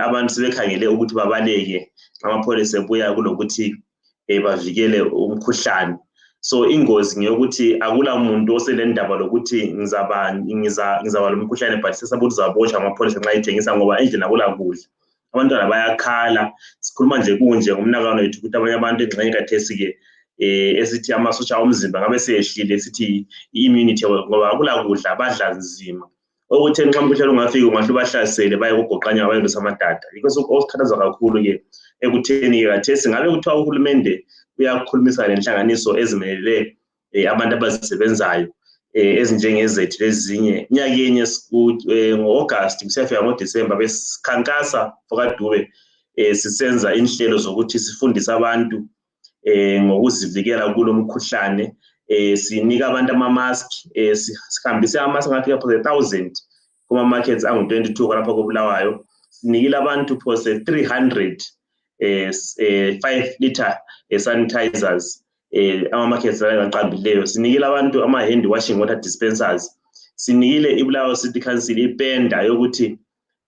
abantu sebekhangele ukuthi babaleke amapholisa ebuya kulokuthi bavikele umkhuhlane. So ingozi ngiyokuthi akula muntu oselendaba lokuthi ngizaba lomkhuhlane but sesabuthi uzaboshwa amapholisa nxa ithengisa ngoba endlini akula kudla. Abantwana bayakhala, sikhuluma nje kunje ngomnakano wethu ukuthi abanye abantu engxenye kathesi-ke esithi amasotsha omzimba ngabe seyehlile sithi i-immunity ngoba akula kudla badla nzima. Ukuthi nxa umkhuhlane ungafika ungahle ubahlasele baye kugoqanya baye besamadada. Yikho osikhathaza kakhulu-ke ekutheni-ke kathesi ngabe kuthiwa uhulumende uyakhulumisana nenhlanganiso ezimelele abantu abazisebenzayo ezinjengezethu lezinye. Nyakenye ngo-August kusiyafika ngoDisemba besikhankasa fokaDube sisenza inhlelo zokuthi sifundise abantu ngokuzivikela kulo mkhuhlane. Sinika abantu ama-mask, sihambise ama-mask angafika phose 1,000 kuma-markets angu-22 kwalapha koBulawayo. Sinikile abantu phose 300 5 liter sanitizers ama-markets aqambileyo. Sinikile abantu ama-hand washing water dispensers. Sinikile iBulawayo City Council ipenda yokuthi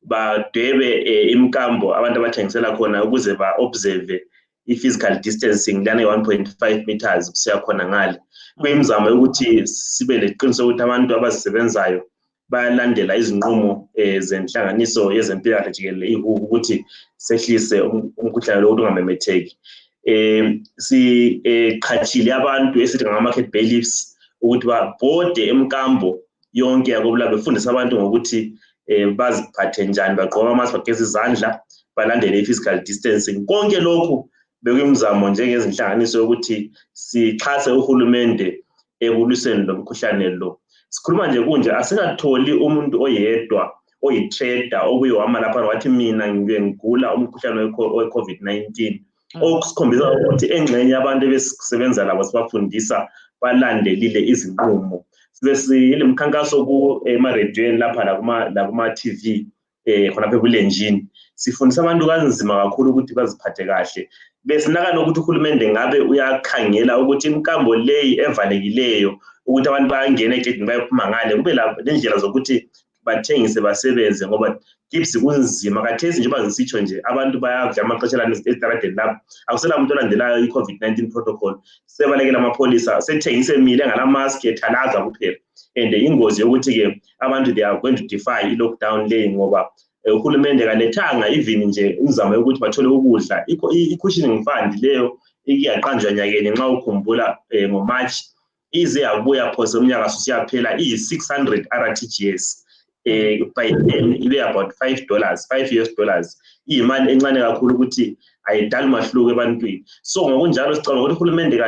badwebe imkambo abantu abathengisela khona ukuze ba-observe i-physical distancing lana 1.5 meters kusiya khona ngale. Kuyimizamo yokuthi sibe leqiniso ukuthi abantu abazisebenzayo bayalandela izinqumo zenhlanganiso yezempilakahle jikelele ukuthi sehlise umkhuhlane lo ukuthi ungamemetheki. Siqhatshile abantu esithi ngama-market bailiffs ukuthi babhode emkambo yonke yakoBulawayo befundisa abantu ngokuthi baziphathe njani, bagqoke ama-mask, bageze izandla, balandele i-physical distancing. Konke lokhu bekuyimizamo njengezinhlanganiso yokuthi sixhase uhulumende ekulwiseni lo mkhuhlane lo. Sikhuluma nje kunje asikatholi umuntu oyedwa oyi-trader obuye wama lapha wathi mina ngigula umkhuhlane we-COVID-19. Okusikhombisa ukuthi engxenye yabantu besebenza labo sibafundisa balandelile izinqumo. Sibe siyile mkhankaso ema-radioweni lapha lakuma-TV khonapha ebulenjini. Sifundisa abantu kanzima kakhulu ukuthi baziphathe kahle. Besinaka nokuthi uhulumende ngabe uyakhangela ukuthi imkambo leyi evalekileyo ukuthi abantu bayangena egedini bayephuma ngale kube lendlela zokuthi bathengise basebenze ngoba kips kunzima kathesi njengoba ngisitsho nje abantu bayadla amaxesha lana ezitaradeni lapho akusela umuntu olandelayo i-COVID-19 protocol. Sebalekela amapholisa sethengise emile engala-mask ethalaza kuphela. And ingozi yokuthi-ke abantu they are going to defy i-lockdown leyi ngoba uhulumende kalethanga even nje imizamo yokuthi bathole ukudla. I-cushioning fund leyo ikiyaqanjwa nyakeni nxa ukhumbula ngoMarch ize yabuya phose umnyaka susiyaphela iyi-600 RTGS. By then ibe about $5 iyimali encane kakhulu ukuthi ayidali umahluko ebantwini. So ngokunjalo sicabanga ukuthi uhulumende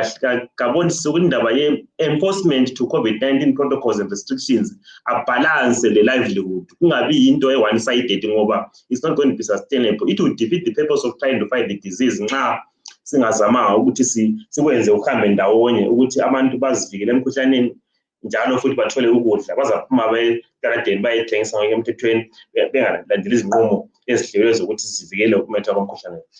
kabonisise ukuthi indaba ye-enforcement to COVID-19 protocols and restrictions abalance le livelihood kungabi yinto e-one-sided ngoba it's not going to be sustainable. It will defeat the purpose of trying to fight the disease nxa singazamanga ukuthi sikwenze uhambe ndawonye ukuthi abantu bazivikele emkhuhlaneni njalo futhi bathole ukudla bazaphuma betaradeni bayethengisa ngeke emthethweni bengalandeli izinqumo ezihlelwe zokuthi sivikele ukumethwa komkhuhlane.